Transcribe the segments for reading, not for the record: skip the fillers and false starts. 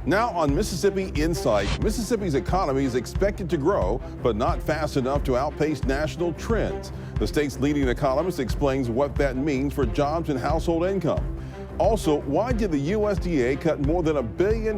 Now on Mississippi Insight, Mississippi's economy is expected to grow, but not fast enough to outpace national trends. The state's leading economist explains what that means for jobs and household income. Also, why did the USDA cut more than $1 billion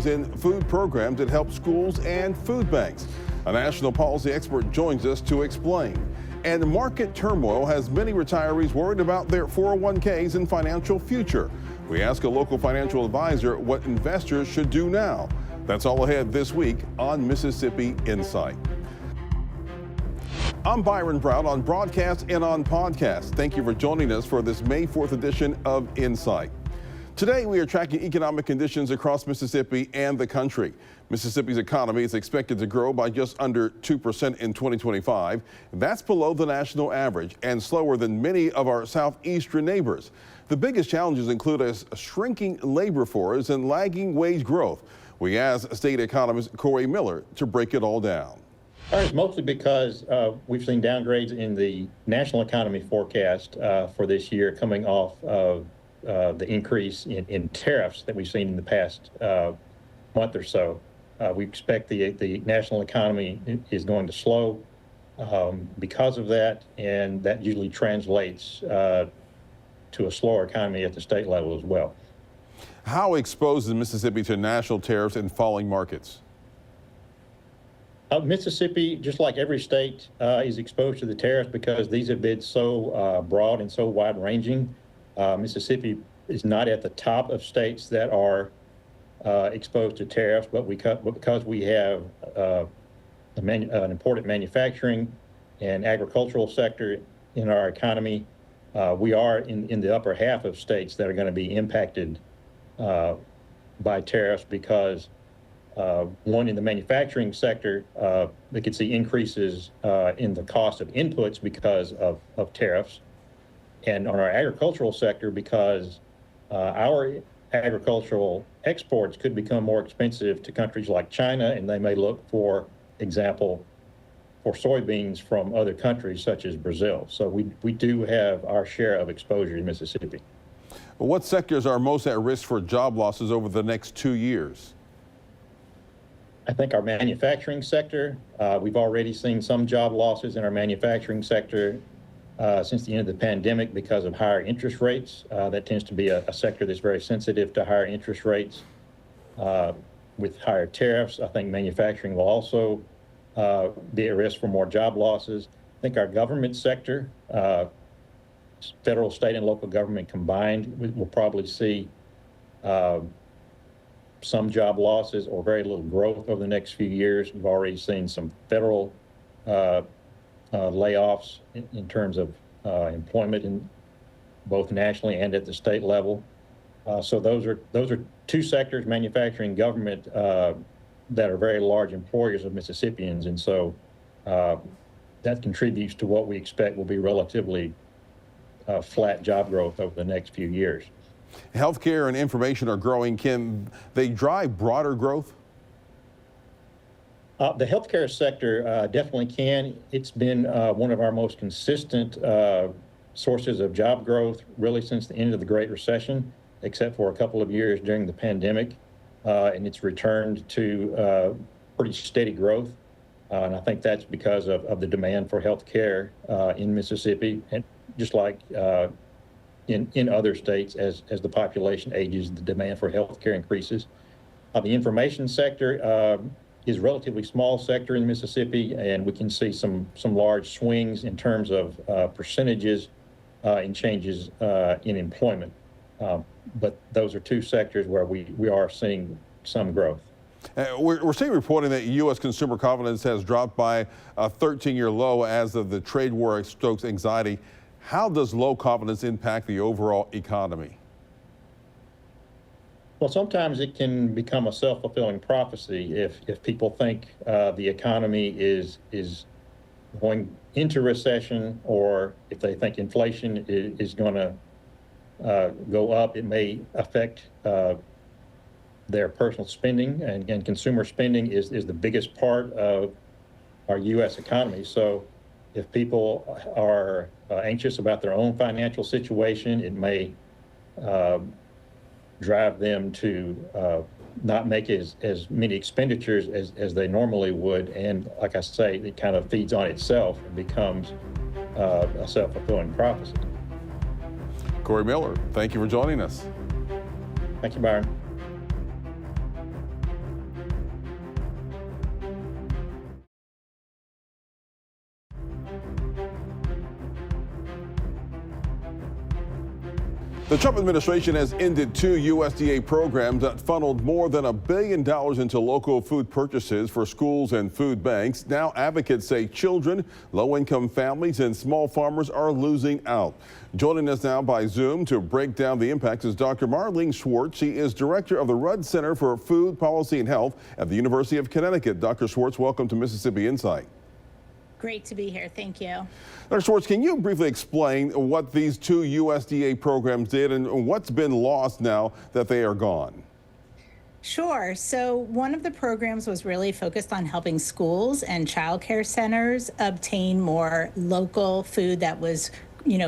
in food programs that help schools and food banks? A national policy expert joins us to explain. And market turmoil has many retirees worried about their 401ks and financial future. We ask a local financial advisor what investors should do now. That's all ahead this week on Mississippi Insight. I'm Byron Brown on broadcast and on podcast. Thank you for joining us for this May 4th edition of Insight. Today we are tracking economic conditions across Mississippi and the country. Mississippi's economy is expected to grow by just under 2% in 2025. That's below the national average and slower than many of our southeastern neighbors. The biggest challenges include a shrinking labor force and lagging wage growth. We asked state economist Corey Miller to break it all down. It's mostly because we've seen downgrades in the national economy forecast for this year coming off of the increase in tariffs that we've seen in the past month or so. We expect the national economy is going to slow because of that, and that usually translates to a slower economy at the state level as well. How exposed is Mississippi to national tariffs and falling markets? Mississippi, just like every state, is exposed to the tariffs because these have been so broad and so wide-ranging. Mississippi is not at the top of states that are exposed to tariffs, but because we have an important manufacturing and agricultural sector in our economy, we are in the upper half of states that are going to be impacted by tariffs because one, in the manufacturing sector, they could see increases in the cost of inputs because of tariffs. And on our agricultural sector, because our agricultural exports could become more expensive to countries like China, and they may look, for example, for soybeans from other countries such as Brazil. So we do have our share of exposure in Mississippi. What sectors are most at risk for job losses over the next 2 years? I think our manufacturing sector, we've already seen some job losses in our manufacturing sector since the end of the pandemic because of higher interest rates. That tends to be a sector that's very sensitive to higher interest rates. With higher tariffs, I think manufacturing will also be at risk for more job losses. I think our government sector, federal, state, and local government combined, will probably see some job losses or very little growth over the next few years. We've already seen some federal layoffs in terms of employment in both nationally and at the state level. So those are two sectors, manufacturing and government, that are very large employers of Mississippians. And so that contributes to what we expect will be relatively flat job growth over the next few years. Healthcare and information are growing. Can they drive broader growth? The healthcare sector definitely can. It's been one of our most consistent sources of job growth really since the end of the Great Recession, except for a couple of years during the pandemic. And it's returned to pretty steady growth. And I think that's because of the demand for healthcare in Mississippi, and just like in other states, as the population ages, the demand for healthcare increases. The information sector is a relatively small sector in Mississippi, and we can see some large swings in terms of percentages in changes in employment. But those are two sectors where we are seeing some growth. We're seeing reporting that U.S. consumer confidence has dropped by a 13-year low as of the trade war stokes anxiety. How does low confidence impact the overall economy? Well, sometimes it can become a self-fulfilling prophecy if people think the economy is going into recession, or if they think inflation is going to go up. It may affect their personal spending, and consumer spending is the biggest part of our U.S. economy. So if people are anxious about their own financial situation, it may drive them to not make as many expenditures as they normally would. And like I say, it kind of feeds on itself and becomes a self-fulfilling prophecy. Corey Miller, thank you for joining us. Thank you, Byron. The Trump administration has ended 2 USDA programs that funneled more than $1 billion into local food purchases for schools and food banks. Now advocates say children, low-income families, and small farmers are losing out. Joining us now by Zoom to break down the impacts is Dr. Marlene Schwartz. She is director of the Rudd Center for Food Policy and Health at the University of Connecticut. Dr. Schwartz, welcome to Mississippi Insight. Great to be here. Thank you. Dr. Schwartz, can you briefly explain what these 2 USDA programs did and what's been lost now that they are gone? Sure. So one of the programs was really focused on helping schools and child care centers obtain more local food that was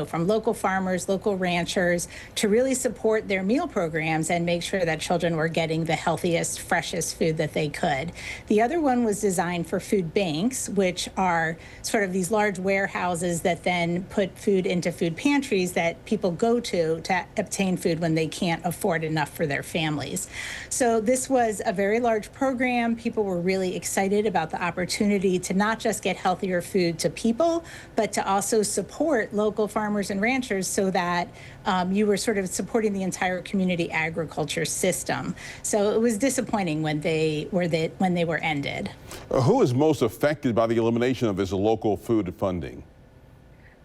from local farmers, local ranchers, to really support their meal programs and make sure that children were getting the healthiest, freshest food that they could. The other one was designed for food banks, which are sort of these large warehouses that then put food into food pantries that people go to obtain food when they can't afford enough for their families. So this was a very large program. People were really excited about the opportunity to not just get healthier food to people, but to also support local farmers and ranchers so that you were sort of supporting the entire community agriculture system. So it was disappointing when they were ended. Who is most affected by the elimination of this local food funding?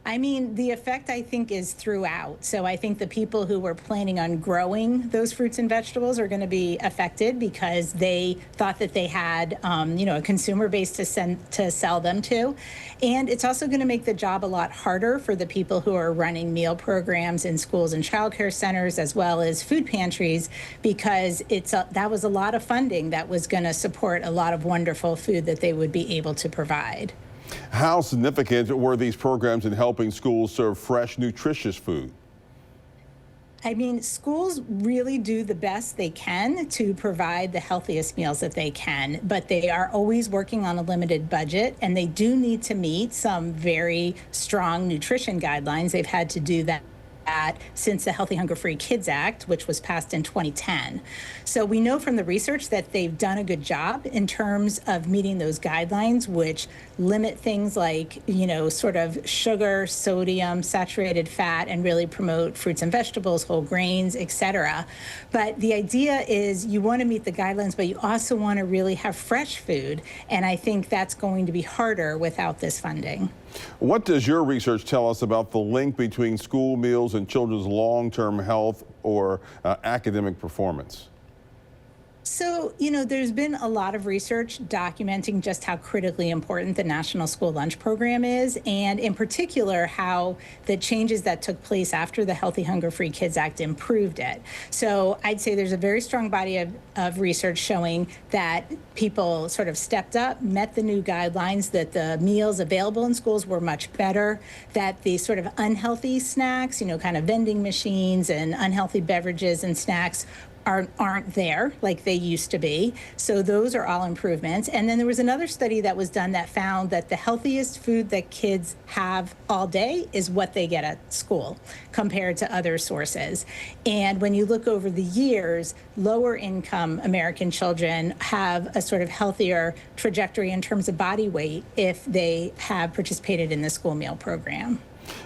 I mean, the effect, I think, is throughout. So I think the people who were planning on growing those fruits and vegetables are going to be affected because they thought that they had, a consumer base to sell them to. And it's also going to make the job a lot harder for the people who are running meal programs in schools and childcare centers, as well as food pantries, because that was a lot of funding that was going to support a lot of wonderful food that they would be able to provide. How significant were these programs in helping schools serve fresh, nutritious food? I mean, schools really do the best they can to provide the healthiest meals that they can, but they are always working on a limited budget, and they do need to meet some very strong nutrition guidelines. They've had to do that since the Healthy Hunger Free Kids Act, which was passed in 2010. So we know from the research that they've done a good job in terms of meeting those guidelines, which limit things like, sort of sugar, sodium, saturated fat, and really promote fruits and vegetables, whole grains, et cetera. But the idea is you want to meet the guidelines, but you also want to really have fresh food. And I think that's going to be harder without this funding. What does your research tell us about the link between school meals and children's long-term health or academic performance? So, there's been a lot of research documenting just how critically important the National School Lunch Program is, and in particular, how the changes that took place after the Healthy Hunger Free Kids Act improved it. So I'd say there's a very strong body of research showing that people sort of stepped up, met the new guidelines, that the meals available in schools were much better, that the sort of unhealthy snacks, kind of vending machines and unhealthy beverages and snacks aren't there like they used to be. So those are all improvements. And then there was another study that was done that found that the healthiest food that kids have all day is what they get at school compared to other sources. And when you look over the years, lower income American children have a sort of healthier trajectory in terms of body weight if they have participated in the school meal program.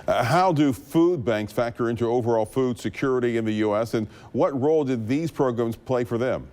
How do food banks factor into overall food security in the U.S., and what role did these programs play for them?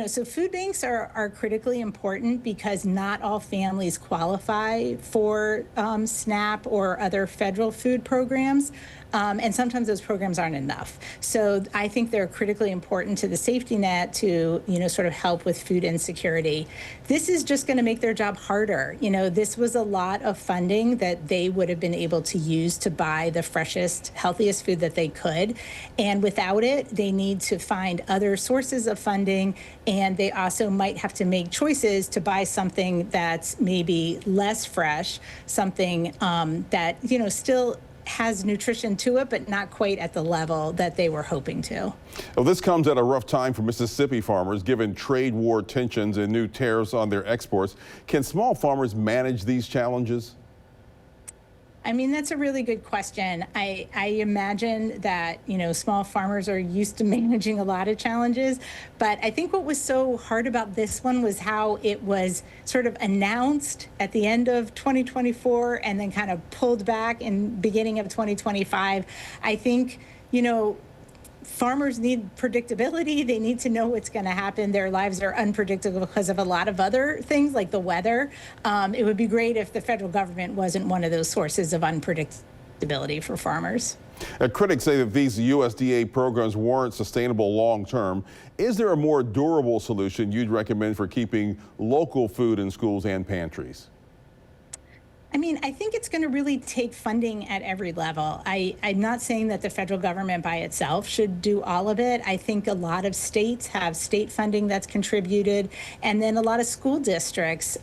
So food banks are critically important because not all families qualify for SNAP or other federal food programs. And sometimes those programs aren't enough. So I think they're critically important to the safety net to, sort of help with food insecurity. This is just going to make their job harder. This was a lot of funding that they would have been able to use to buy the freshest, healthiest food that they could. And without it, they need to find other sources of funding. And they also might have to make choices to buy something that's maybe less fresh, something that, still has nutrition to it, but not quite at the level that they were hoping to. Well, this comes at a rough time for Mississippi farmers, given trade war tensions and new tariffs on their exports. Can small farmers manage these challenges? I mean, that's a really good question. I imagine that, small farmers are used to managing a lot of challenges, but I think what was so hard about this one was how it was sort of announced at the end of 2024 and then kind of pulled back in beginning of 2025. I think, farmers need predictability. They need to know what's going to happen. Their lives are unpredictable because of a lot of other things like the weather. It would be great if the federal government wasn't one of those sources of unpredictability for farmers. Critics say that these USDA programs weren't sustainable long term. Is there a more durable solution you'd recommend for keeping local food in schools and pantries? I mean, I think it's going to really take funding at every level. I'm not saying that the federal government by itself should do all of it. I think a lot of states have state funding that's contributed, and then a lot of school districts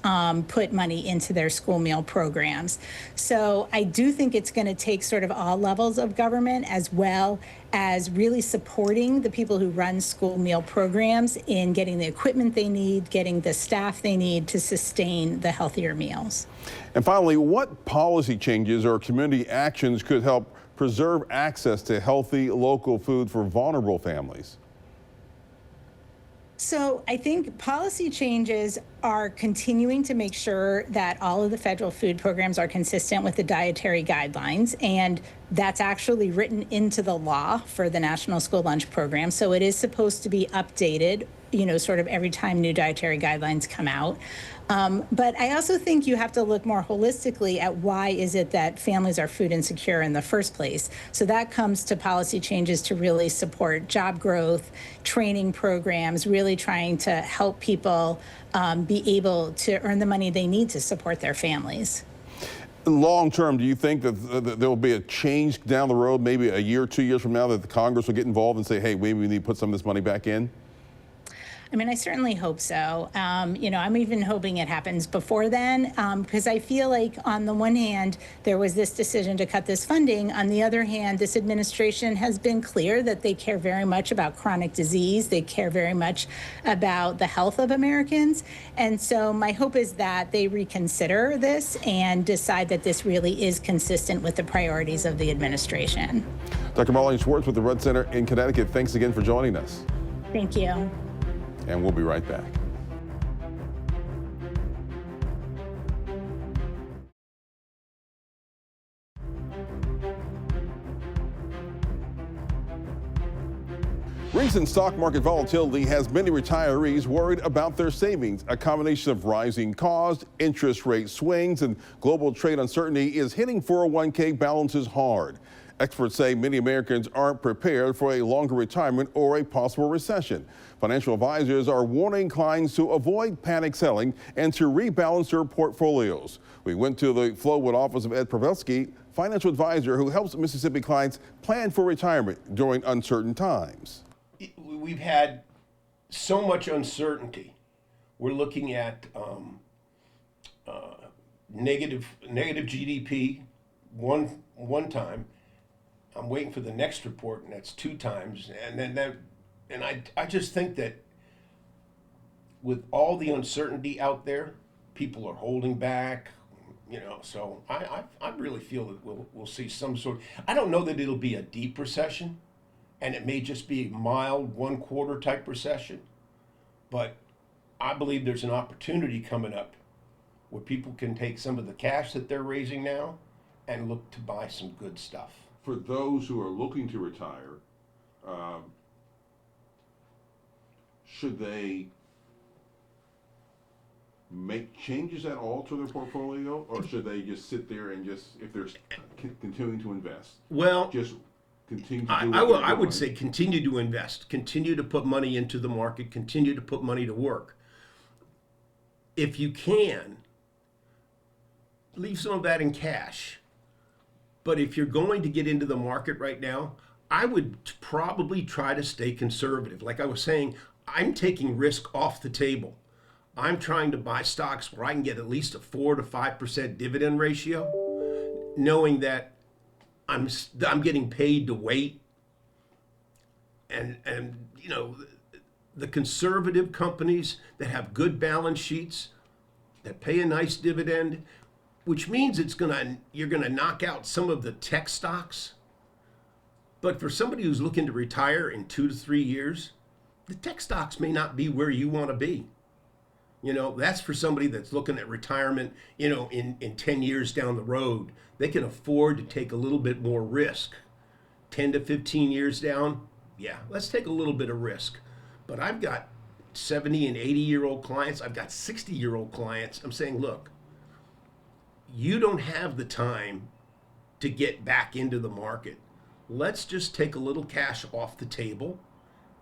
put money into their school meal programs. So I do think it's going to take sort of all levels of government, as well as really supporting the people who run school meal programs in getting the equipment they need, getting the staff they need to sustain the healthier meals. And finally, what policy changes or community actions could help preserve access to healthy local food for vulnerable families? So I think policy changes are continuing to make sure that all of the federal food programs are consistent with the dietary guidelines, and that's actually written into the law for the National School Lunch Program. So it is supposed to be updated, sort of every time new dietary guidelines come out. But I also think you have to look more holistically at why is it that families are food insecure in the first place. So that comes to policy changes to really support job growth, training programs, really trying to help people be able to earn the money they need to support their families. Long term, do you think that there will be a change down the road, maybe a year, 2 years from now, that the Congress will get involved and say, hey, maybe we need to put some of this money back in? I mean, I certainly hope so. I'm even hoping it happens before then, because I feel like on the one hand, there was this decision to cut this funding. On the other hand, this administration has been clear that they care very much about chronic disease. They care very much about the health of Americans. And so my hope is that they reconsider this and decide that this really is consistent with the priorities of the administration. Dr. Marlene Schwartz with the Rudd Center in Connecticut, thanks again for joining us. Thank you. And we'll be right back. Recent stock market volatility has many retirees worried about their savings. A combination of rising costs, interest rate swings, and global trade uncertainty is hitting 401k balances hard. Experts say many Americans aren't prepared for a longer retirement or a possible recession. Financial advisors are warning clients to avoid panic selling and to rebalance their portfolios. We went to the Flowood office of Ed Prybylski, financial advisor who helps Mississippi clients plan for retirement during uncertain times. We've had so much uncertainty. We're looking at negative GDP one time. I'm waiting for the next report, and that's 2 times. And I just think that with all the uncertainty out there, people are holding back, so I really feel that we'll see some sort. I don't know that it'll be a deep recession, and it may just be a mild 1/4 type recession, but I believe there's an opportunity coming up where people can take some of the cash that they're raising now and look to buy some good stuff. For those who are looking to retire, should they make changes at all to their portfolio, or should they just sit there and if they're continuing to invest? Well, just continue to do I would say continue to invest, continue to put money into the market, continue to put money to work. If you can, leave some of that in cash. But if you're going to get into the market right now, I would probably try to stay conservative. Like I was saying, I'm taking risk off the table. I'm trying to buy stocks where I can get at least a 4 to 5% dividend ratio, knowing that I'm getting paid to wait. And you know, the conservative companies that have good balance sheets, that pay a nice dividend, which means you're gonna knock out some of the tech stocks. But for somebody who's looking to retire in 2 to 3 years, the tech stocks may not be where you want to be. You know, that's for somebody that's looking at retirement, you know, in 10 years down the road. They can afford to take a little bit more risk. 10 to 15 years down, yeah, let's take a little bit of risk. But I've got 70 and 80-year-old clients. I've got 60-year-old clients. I'm saying, look, you don't have the time to get back into the market. Let's just take a little cash off the table,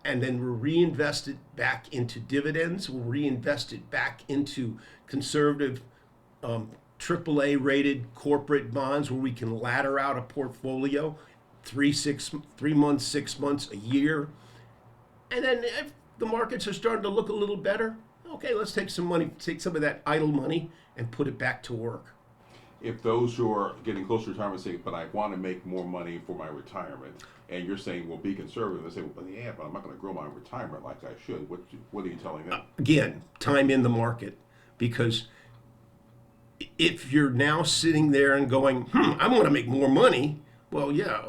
and then we'll reinvest it back into dividends. We'll reinvest it back into conservative AAA rated corporate bonds where we can ladder out a portfolio 3 months, 6 months, a year. And then if the markets are starting to look a little better, okay, let's take some money, take some of that idle money and put it back to work. If those who are getting close to retirement say, but I want to make more money for my retirement, and you're saying, well, be conservative, they say, well, yeah, but I'm not going to grow my retirement like I should. What are you telling them? Again, time in the market, because if you're now sitting there and going, I want to make more money, well, yeah,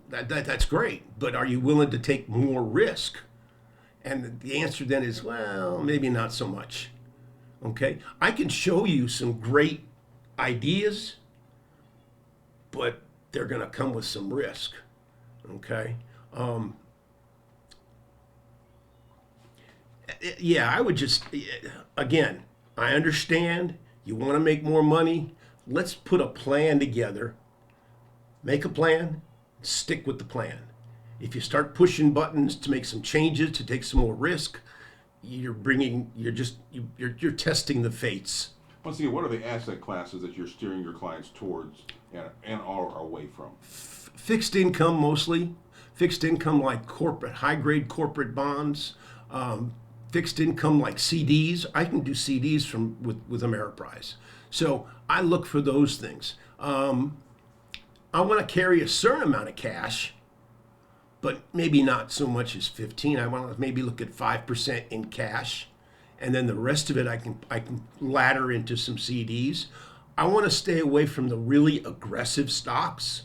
that's great, but are you willing to take more risk? And the answer then is, well, maybe not so much. Okay, I can show you some great ideas, but they're going to come with some risk. Okay. Yeah, I would just, again, I understand you want to make more money. Let's put a plan together. Make a plan, stick with the plan. If you start pushing buttons to make some changes, to take some more risk, you're testing the fates. Once again, what are the asset classes that you're steering your clients towards and are away from? Fixed income mostly. Fixed income like high-grade corporate bonds. Fixed income like CDs. I can do CDs with Ameriprise. So I look for those things. I want to carry a certain amount of cash, but maybe not so much as 15. I want to maybe look at 5% in cash. And then the rest of it I can ladder into some CDs. I want to stay away from the really aggressive stocks,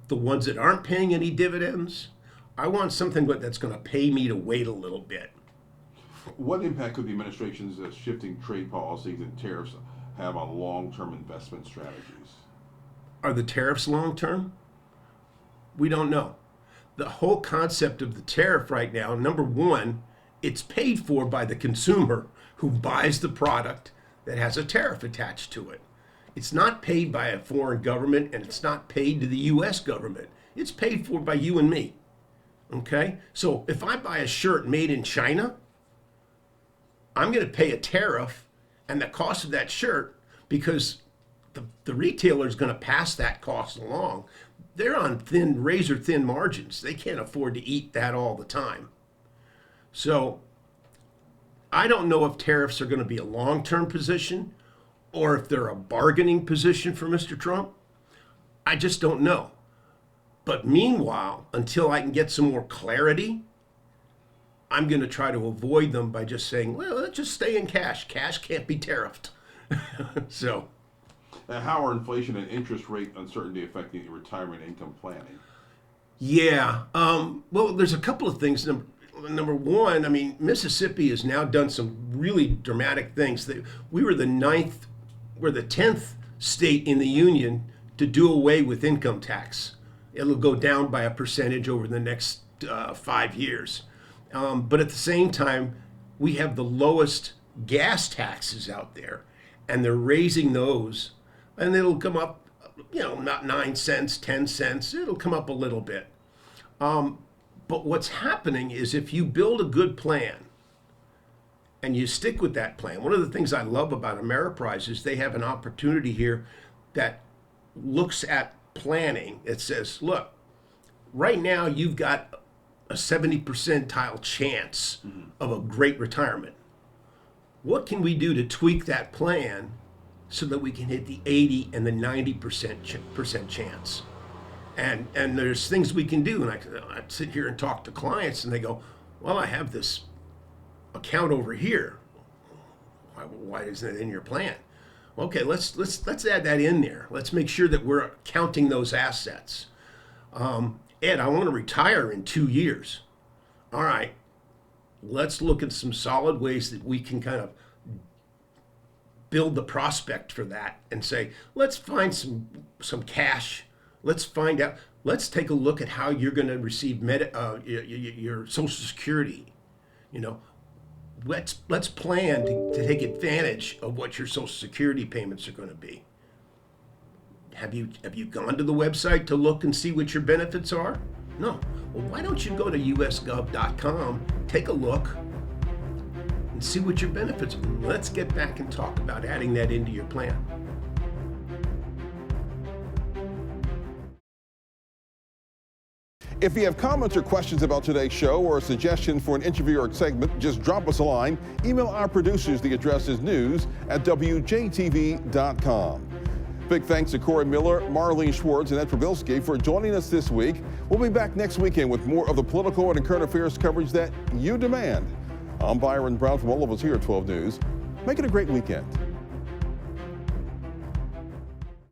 the ones that aren't paying any dividends. I want something that's going to pay me to wait a little bit. What impact could the administration's shifting trade policies and tariffs have on long-term investment strategies? Are the tariffs long-term? We don't know. The whole concept of the tariff right now, number one, it's paid for by the consumer who buys the product that has a tariff attached to it. It's not paid by a foreign government, and it's not paid to the U.S. government. It's paid for by you and me. Okay? So if I buy a shirt made in China, I'm going to pay a tariff and the cost of that shirt because the retailer is going to pass that cost along. They're on razor thin margins. They can't afford to eat that all the time. So I don't know if tariffs are going to be a long-term position or if they're a bargaining position for Mr. Trump. I just don't know. But meanwhile, until I can get some more clarity, I'm going to try to avoid them by just saying, well, let's just stay in cash. Cash can't be tariffed. So, how are inflation and interest rate uncertainty affecting retirement income planning? Yeah. Well, there's a couple of things. Number one, I mean, Mississippi has now done some really dramatic things. We were the 10th state in the union to do away with income tax. It'll go down by a percentage over the next 5 years. But at the same time, we have the lowest gas taxes out there, and they're raising those, and it'll come up, not 9 cents, 10 cents. It'll come up a little bit. But what's happening is if you build a good plan and you stick with that plan, one of the things I love about Ameriprise is they have an opportunity here that looks at planning. It says, look, right now you've got a 70 percentile chance of a great retirement. What can we do to tweak that plan so that we can hit the 80 and the 90% chance? And there's things we can do. And I sit here and talk to clients, and they go, well, I have this account over here. Why isn't it in your plan? Okay, let's add that in there. Let's make sure that we're counting those assets. Ed, I want to retire in 2 years. All right, let's look at some solid ways that we can kind of build the prospect for that and say, let's find some cash. Let's find out. Let's take a look at how you're going to receive your Social Security. You know, let's plan to take advantage of what your Social Security payments are going to be. Have you gone to the website to look and see what your benefits are? No. Well, why don't you go to usgov.com, take a look, and see what your benefits are? Let's get back and talk about adding that into your plan. If you have comments or questions about today's show or a suggestion for an interview or segment, just drop us a line. Email our producers. The address is news@WJTV.com. Big thanks to Corey Miller, Marlene Schwartz, and Ed Prybylski for joining us this week. We'll be back next weekend with more of the political and current affairs coverage that you demand. I'm Byron Brown from all of us here at 12 News. Make it a great weekend.